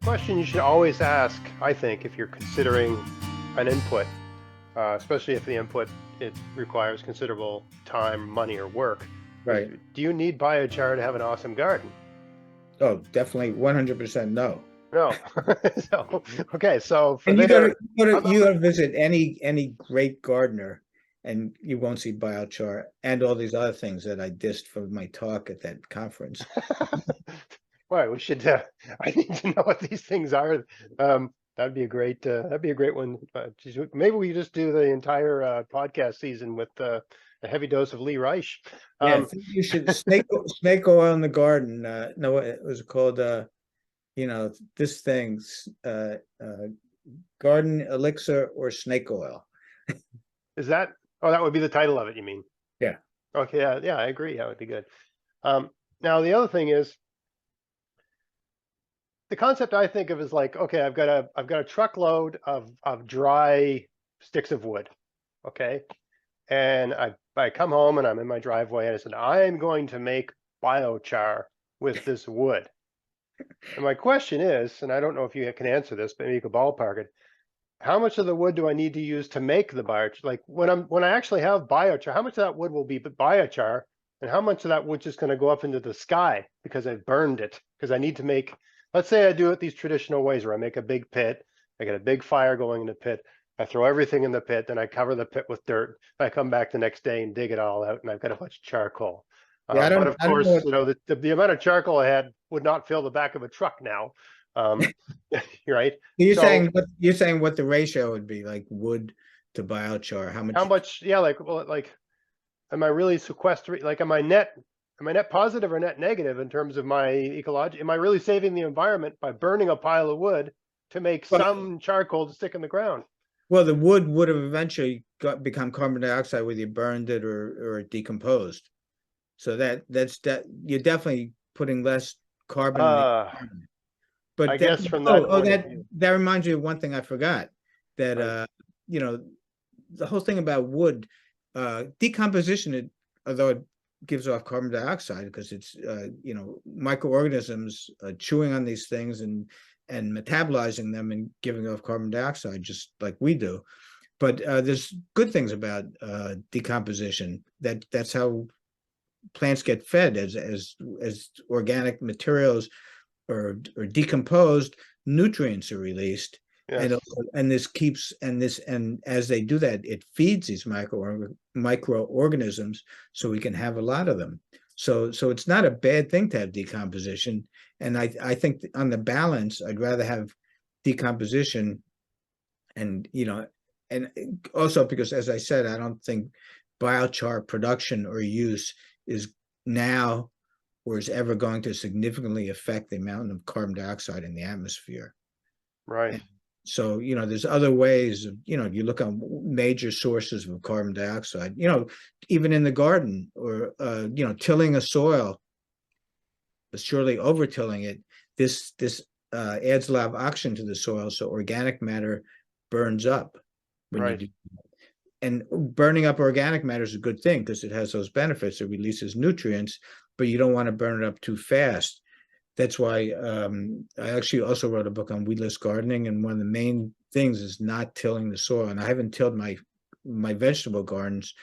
question you should always ask, I think, if you're considering an input, especially if the input it requires considerable time, money, or work, is Right. do you need biochar to have an awesome garden? Oh, definitely 100% no. No. So, okay, so for And there, you gotta visit any great gardener, and you won't see biochar and all these other things that I dissed from my talk at that conference. well, we should. I need to know what these things are. That'd be a great. That'd be a great one. Maybe we just do the entire podcast season with a heavy dose of Lee Reich. Yeah, I Um, think you should snake oil in the garden. No, it was called this thing's garden elixir or snake oil. is that? Oh, that would be the title of it. You mean? Yeah. Okay. Yeah. Yeah. I agree. That would be good. Now the other thing is the concept I think of is like, okay, I've got a truckload of dry sticks of wood. Okay. And I come home and I'm in my driveway and I said, I'm going to make biochar with this wood. And my question is, and I don't know if you can answer this, but maybe you could ballpark it. How much of the wood do I need to use to make the biochar? Like when I actually have biochar, how much of that wood will be biochar, and how much of that wood just going to go up into the sky because I've burned it? Because I need to make, let's say I do it these traditional ways where I make a big pit, I get a big fire going in the pit, I throw everything in the pit, then I cover the pit with dirt. I come back the next day and dig it all out, and I've got a bunch of charcoal. Yeah, But of I don't know course, what the amount of charcoal I had would not fill the back of a truck now. Um, right? So you're saying what the ratio would be, like wood to biochar, how how much. much? Yeah, like well, like am I really sequestering? Like, am I net positive or net negative in terms of my ecology? Am I really saving the environment by burning a pile of wood to make Well, some charcoal to stick in the ground? well, the wood would have eventually become carbon dioxide whether you burned it or it decomposed. So that you're definitely putting less carbon in the Uh, environment. I But that guess from that point of view. that reminds me of one thing I forgot. That Right. you know, the whole thing about wood, decomposition, although it gives off carbon dioxide because it's microorganisms chewing on these things and metabolizing them and giving off carbon dioxide just like we do. But there's good things about decomposition. That's how plants get fed as organic materials or decomposed, nutrients are released, Yes. and also, and as they do that, it feeds these microorganisms, so we can have a lot of them. So it's not a bad thing to have decomposition, and I think on the balance, I'd rather have decomposition, and and also because, as I said, I don't think biochar production or use is now or is ever going to significantly affect the amount of carbon dioxide in the atmosphere. Right. And so, there's other ways of, you look on major sources of carbon dioxide, even in the garden or, tilling a soil, but surely over tilling it, this adds a lot of oxygen to the soil. So organic matter burns up when you Right. do. And burning up organic matter is a good thing because it has those benefits. It releases nutrients, but you don't want to burn it up too fast. That's why I actually also wrote a book on weedless gardening, and one of the main things is not tilling the soil. And I haven't tilled my vegetable gardens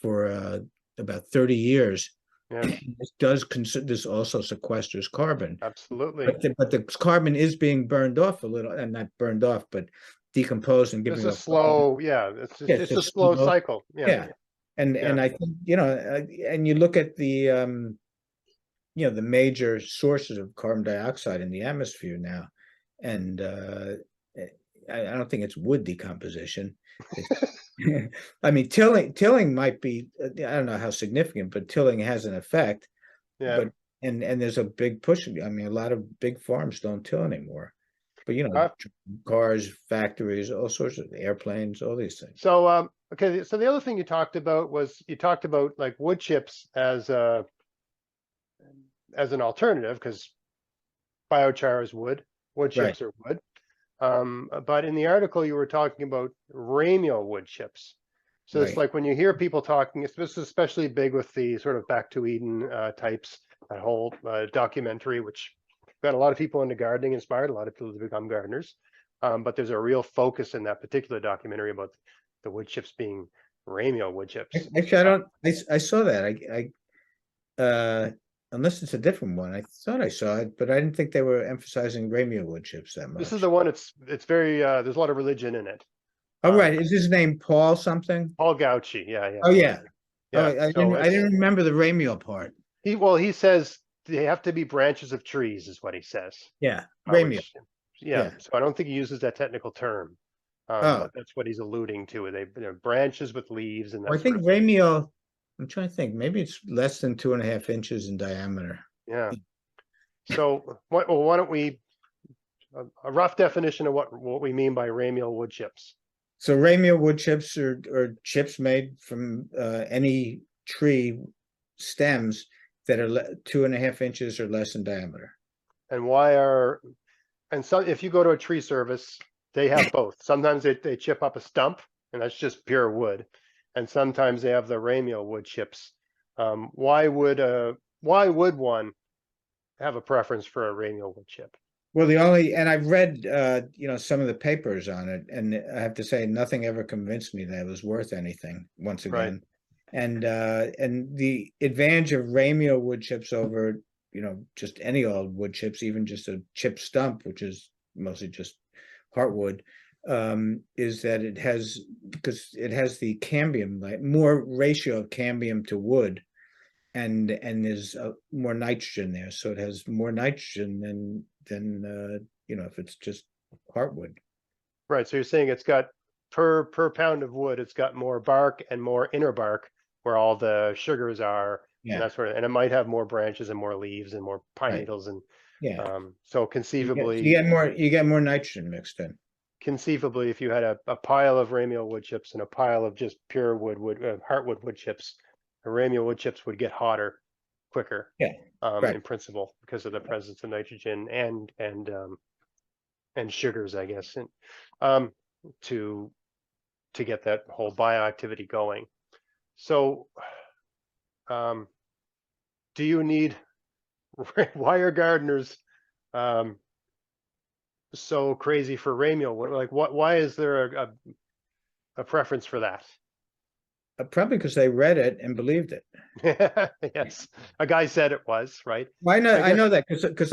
for about 30 years. Yes. This also sequesters carbon, Absolutely. but the carbon is being burned off a little, and not burned off, but decomposed and Just giving a off carbon. slow. Yeah. It's Yeah, just it's it's a just slow slow. cycle. Yeah. Yeah, and Yeah. I think and you look at the major sources of carbon dioxide in the atmosphere now, and I don't think it's wood decomposition. I mean, tilling might be, I don't know how significant, but tilling has an effect. Yeah. But and there's a big push. I mean, a lot of big farms don't till anymore. But Uh, cars, factories, all sorts of airplanes, all these things. so okay. So the other thing you talked about was you talked about like wood chips as an alternative because biochar is wood, wood Right, chips are wood. But in the article, you were talking about Ramial wood chips. So it's right. like when you hear people talking, this is especially big with the sort of Back to Eden types, that whole documentary, which got a lot of people into gardening inspired, a lot of people to become gardeners. But there's a real focus in that particular documentary about the wood chips being Ramial wood chips. Actually, I don't, I saw that. Unless it's a different one. I thought I saw it, but I didn't think they were emphasizing Ramial wood chips that This is much. the one. It's very there's a lot of religion in it. Oh, right. Is his name Paul something? Paul Gauci, yeah, Oh, yeah. Oh, yeah. So I didn't remember the Ramial part. he says they have to be branches of trees, is what he says. Yeah, Ramial. Which, yeah. Yeah. So I don't think he uses that technical term, Oh, but that's what he's alluding to. They're branches with leaves and well, that I sort think of thing. Ramial, I'm trying to think, maybe it's less than 2.5 inches in diameter. Yeah. So why don't we a rough definition of what we mean by Ramial wood chips? So Ramial wood chips are chips made from any tree stems that are 2.5 inches or less in diameter. And so if you go to a tree service, they have both. Sometimes they chip up a stump, and that's just pure wood, and sometimes they have the Ramial wood chips. Why would one have a preference for a Ramial wood chip? Well, and I've read some of the papers on it, and I have to say nothing ever convinced me that it was worth anything once Right. again. And the advantage of Ramial wood chips over just any old wood chips, even just a chip stump, which is mostly just heartwood, is that because it has the cambium, like more ratio of cambium to wood, and there's more nitrogen there, so it has more nitrogen than if it's just heartwood. Right. So you're saying it's got per pound of wood, it's got more bark and more inner bark where all the sugars are, and Yeah, that sort of, and it might have more branches and more leaves and more pine right. needles, and Yeah, so you get more nitrogen mixed in. conceivably, if you had a pile of Ramial wood chips and a pile of just pure heartwood wood chips, the Ramial wood chips would get hotter quicker, Yeah, right. in principle, because of the presence of nitrogen and sugars, I guess, and to get that whole bioactivity going. So, do you need why are gardeners so crazy for Ramial? Why is there a preference for that? Probably because they read it and believed it. Yes, a guy said it was, right? Well, I I guess know that because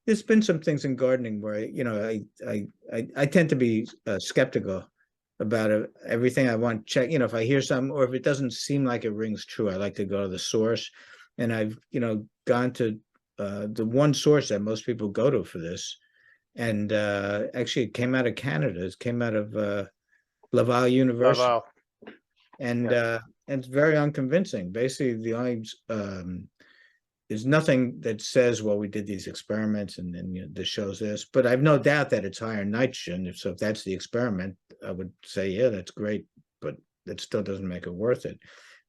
there's been some things in gardening where I tend to be skeptical about everything. I want to check, if I hear something or if it doesn't seem like it rings true, I like to go to the source. And I've gone to the one source that most people go to for this, and actually it came out of Canada. It came out of Laval University. Laval. And Yeah. and it's very unconvincing. Basically, the only there's nothing that says, well, we did these experiments and then this shows this. But I've no doubt that it's higher nitrogen. So if that's the experiment, I would say, yeah, that's great, but that still doesn't make it worth it.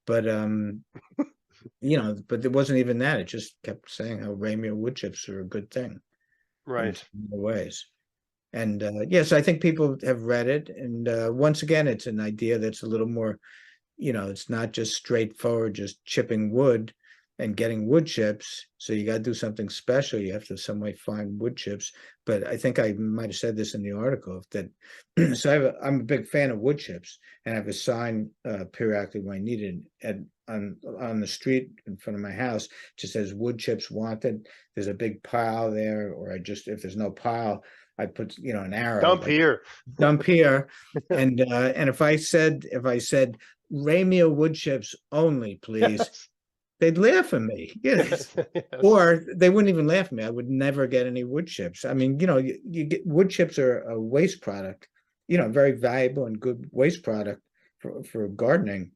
But but it wasn't even that. It just kept saying how Ramial wood chips are a good thing in Right. other ways. And yes, I think people have read it. And once again, it's an idea that's a little more, it's not just straightforward, just chipping wood and getting wood chips. So you got to do something special. You have to some way find wood chips. But I think I might have said this in the article that so I'm a big fan of wood chips, and I have a sign periodically when I need it on the street in front of my house. It just says wood chips wanted. There's a big pile there, or if there's no pile, I put an arrow. Dump here. Dump here, and if I said Ramial wood chips only, please, Yes. they'd laugh at me. Yes. Yes. Or they wouldn't even laugh at me. I would never get any wood chips. I mean, you get wood chips are a waste product, very valuable and good waste product for gardening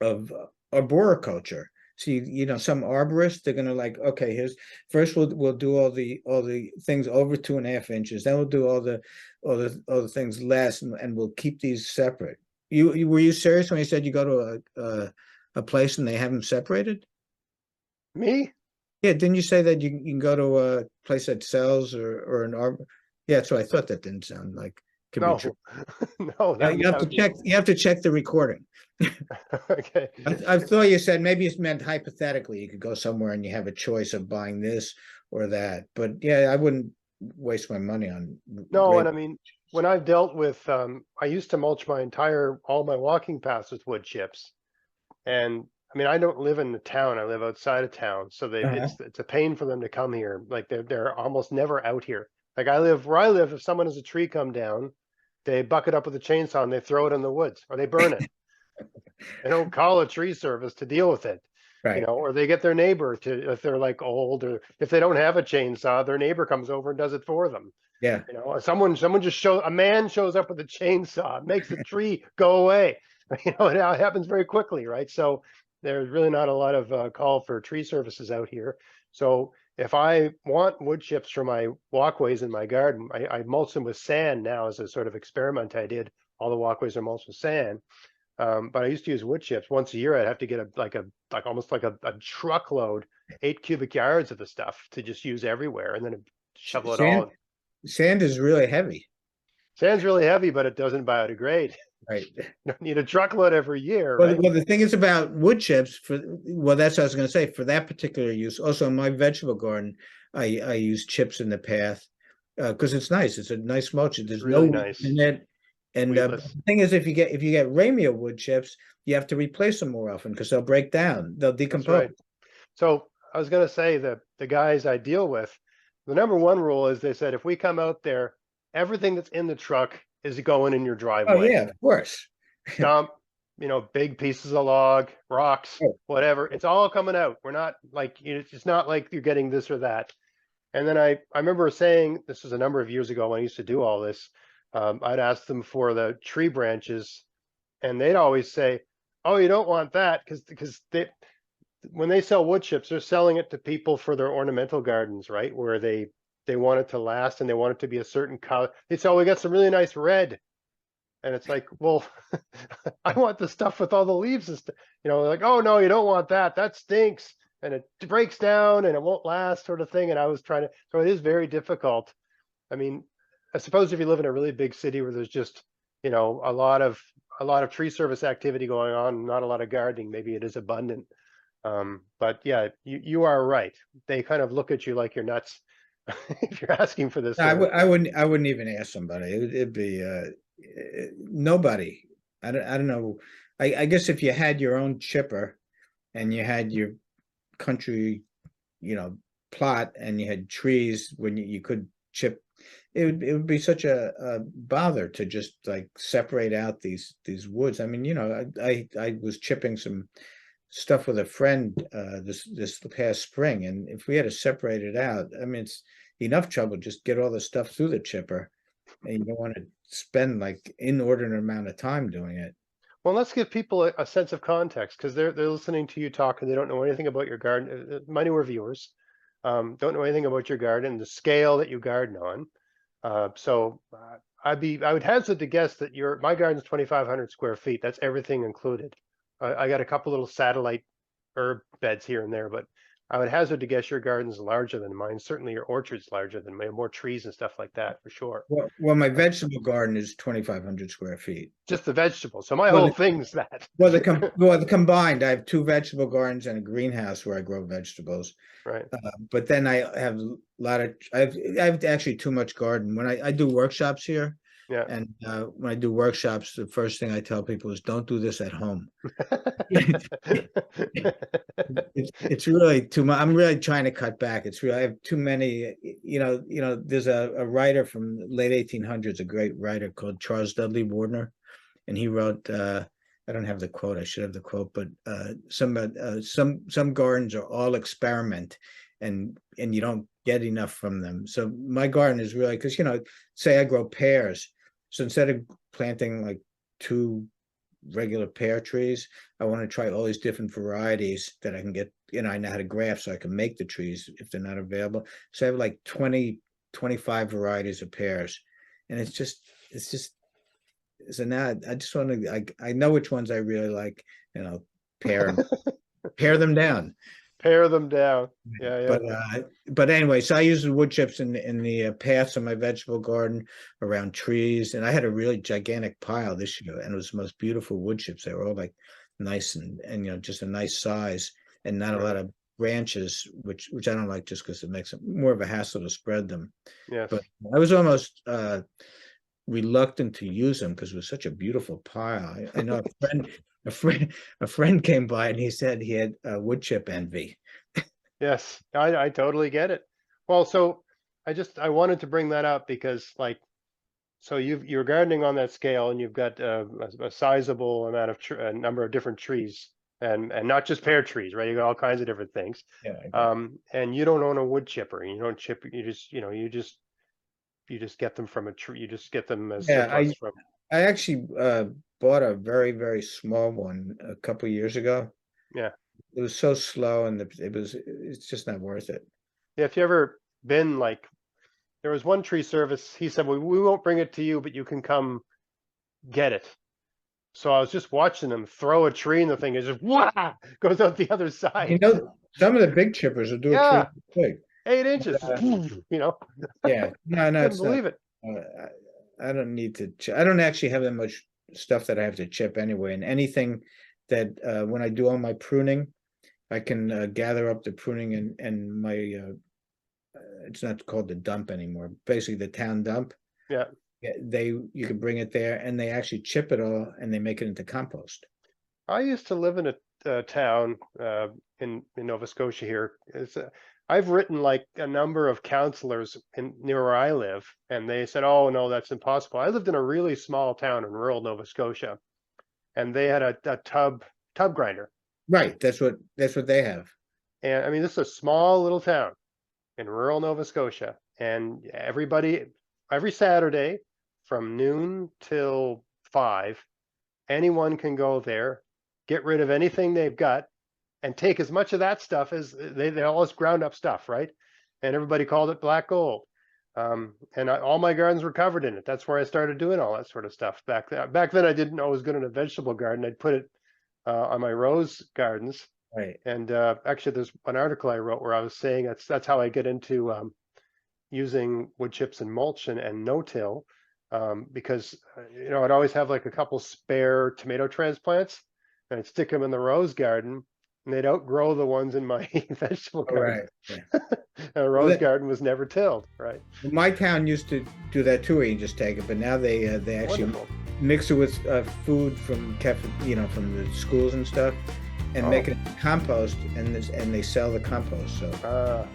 of arboriculture. So some arborists, they're gonna okay, first we'll do all the things over 2.5 inches, then we'll do all the things less, and we'll keep these separate. Were you serious when you said you go to a place and they have them separated? Me? Yeah, didn't you say that you can go to a place that sells or an arbor? Yeah, so I thought that didn't sound like could be true. No, no, You have that to would be check. You have to check the recording. okay. I thought you said maybe it's meant hypothetically. You could go somewhere and you have a choice of buying this or that. But yeah, I wouldn't waste my money on No, and rape. I mean, when I've dealt with, I used to mulch all my walking paths with wood chips. And I mean, I don't live in the town. I live outside of town. So Uh-huh. it's a pain for them to come here. Like they're almost never out here. Like where I live, if someone has a tree come down, they buck it up with a chainsaw and they throw it in the woods or they burn it. They don't call a tree service to deal with it, Right. or they get their neighbor to, if they're like old or if they don't have a chainsaw, their neighbor comes over and does it for them. Yeah. Someone just a man shows up with a chainsaw, makes the tree go away. It happens very quickly, right? So there's really not a lot of call for tree services out here. So if I want wood chips for my walkways in my garden, I mulch them with sand now as a sort of experiment I did. All the walkways are mulched with sand. But I used to use wood chips once a year. I'd have to get almost like a truckload, 8 cubic yards of the stuff to just use everywhere, and then shovel it Sand all. sand is really heavy. Sand's really heavy, but it doesn't biodegrade. Right. You don't need a truckload every year, Well, right? well, the thing is about wood chips well, that's what I was going to say for that particular use. Also, in my vegetable garden, I use chips in the path because it's nice. It's a nice mulch. It's There's no really weeds nice, in it. And weedless. the thing is, if you get Ramial wood chips, you have to replace them more often because they'll break down. They'll That's decompose. right. So I was going to say that the guys I deal with, the number one rule is they said if we come out there, everything that's in the truck is going in your Oh driveway. yeah, of course. Stump, big pieces of log, rocks, Oh, whatever. It's all coming out. We're not like, it's not like you're getting this or that. And then I remember saying, this was a number of years ago when I used to do all this. I'd ask them for the tree branches, and they'd always say, "Oh, you don't want that," because when they sell wood chips, they're selling it to people for their ornamental gardens, right? Where they want it to last and they want it to be a certain color. They say, "Oh, we got some really nice red." And it's like, well, I want the stuff with all the leaves and stuff. Like, oh no, you don't want that. That stinks and it breaks down and it won't last, sort of thing. And I was trying to, so it is very difficult. I mean, I suppose if you live in a really big city where there's just, a lot of tree service activity going on, not a lot of gardening, maybe it is abundant. But yeah, you are right. They kind of look at you like you're nuts if you're asking for this I sort of would I thing. wouldn't I wouldn't even ask somebody. It'd be nobody. I don't know. I guess if you had your own chipper and you had your country, you know, plot and you had trees when you could chip, it would be such a bother to just like separate out these woods. I mean, I was chipping some stuff with a friend this past spring, and if we had to separate it out, I mean, it's enough trouble just get all the stuff through the chipper, and you don't want to spend like inordinate amount of time doing it. Well, let's give people a sense of context because they're listening to you talk and they don't know anything about your garden. My newer viewers don't know anything about your garden, the scale that you garden on. I would hazard to guess that my garden's 2,500 square feet. That's everything included. I got a couple little satellite herb beds here and there, but I would hazard to guess your garden's larger than mine. Certainly your orchard's larger than mine, more trees and stuff like that for sure. Well, my vegetable garden is 2,500 square feet. Just the vegetables. So my Well, whole thing's that. the combined, I have two vegetable gardens and a greenhouse where I grow vegetables. Right. But then I have a lot of I have actually too much garden. When I do workshops here, Yeah. and when I do workshops, the first thing I tell people is don't do this at home. It's really too much. I'm really trying to cut back. It's really I have too many. There's a writer from the late 1800s, a great writer called Charles Dudley Warner, and he wrote. I don't have the quote. I should have the quote, but some gardens are all experiment, and you don't get enough from them. So my garden is really because say I grow pears, so instead of planting like two regular pear trees, I want to try all these different varieties that I can get. I know how to graft, so I can make the trees if they're not available. So I have like 25 varieties of pears, and it's just so now I just want to I know which ones I really like, pair them down. Pare them down. Yeah, yeah. But anyway, so I use the wood chips in the paths of my vegetable garden around trees, and I had a really gigantic pile this year, and it was the most beautiful wood chips. They were all like nice and just a nice size, and not a lot Right. of branches, which I don't like just because it makes it more of a hassle to spread them. Yes. But I was almost reluctant to use them because it was such a beautiful pile. I know a friend, a friend came by and he said he had wood chip envy. Yes. I totally get it. Well, so I wanted to bring that up because like, so you're gardening on that scale and you've got a sizable amount of a number of different trees and not just pear trees, right? You got all kinds of different things. Yeah, And you don't own a wood chipper. You don't chip, you just, you just get them from a tree. You just get them as yeah. surplus from. I actually bought a very, very small one a couple years ago. Yeah. It was so slow, and it's just not worth it. Yeah. If you ever been like, there was one tree service, he said, we won't bring it to you, but you can come get it. So I was just watching them throw a tree and the thing is just wah, goes out the other side. Some of the big chippers will do a tree Yeah. big. 8 inches, Yeah, no, couldn't it's not. believe it. I don't need to. I don't actually have that much stuff that I have to chip anyway. And anything that when I do all my pruning, I can gather up the pruning and my. It's not called the dump anymore. Basically, the town dump. Yeah. You can bring it there, and they actually chip it all, and they make it into compost. I used to live in a town in Nova Scotia here. I've written like a number of counselors near where I live, and they said, "Oh no, that's impossible." I lived in a really small town in rural Nova Scotia, and they had a tub grinder. Right. That's what they have. And I mean, this is a small little town in rural Nova Scotia, and every Saturday from noon till 5, anyone can go there, get rid of anything they've got, and take as much of that stuff as they all this ground up stuff, right? And everybody called it black gold. And all my gardens were covered in it. That's where I started doing all that sort of stuff back then. Back then, I didn't know I was good in a vegetable garden. I'd put it on my rose gardens. Right. And actually, there's an article I wrote where I was saying that's how I get into using wood chips and mulch and no-till, because I'd always have like a couple spare tomato transplants, and I'd stick them in the rose garden, and they'd outgrow the ones in my vegetable garden. Right. And a rose garden was never tilled, right? My town used to do that too, where you just take it, but now they actually Wonderful. mix it with food from from the schools and stuff, and make it compost, and they sell the compost. So.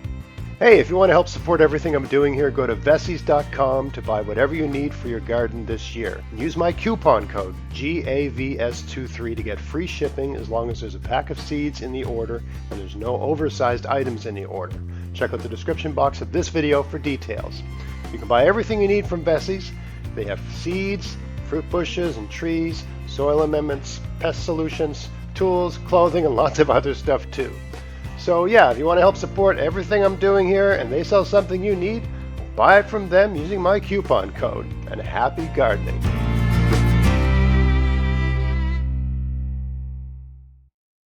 Hey, if you want to help support everything I'm doing here, go to Vessies.com to buy whatever you need for your garden this year. Use my coupon code GAVS23 to get free shipping as long as there's a pack of seeds in the order and there's no oversized items in the order. Check out the description box of this video for details. You can buy everything you need from Vessies. They have seeds, fruit bushes and trees, soil amendments, pest solutions, tools, clothing, and lots of other stuff too. So yeah, if you want to help support everything I'm doing here and they sell something you need, buy it from them using my coupon code, and happy gardening.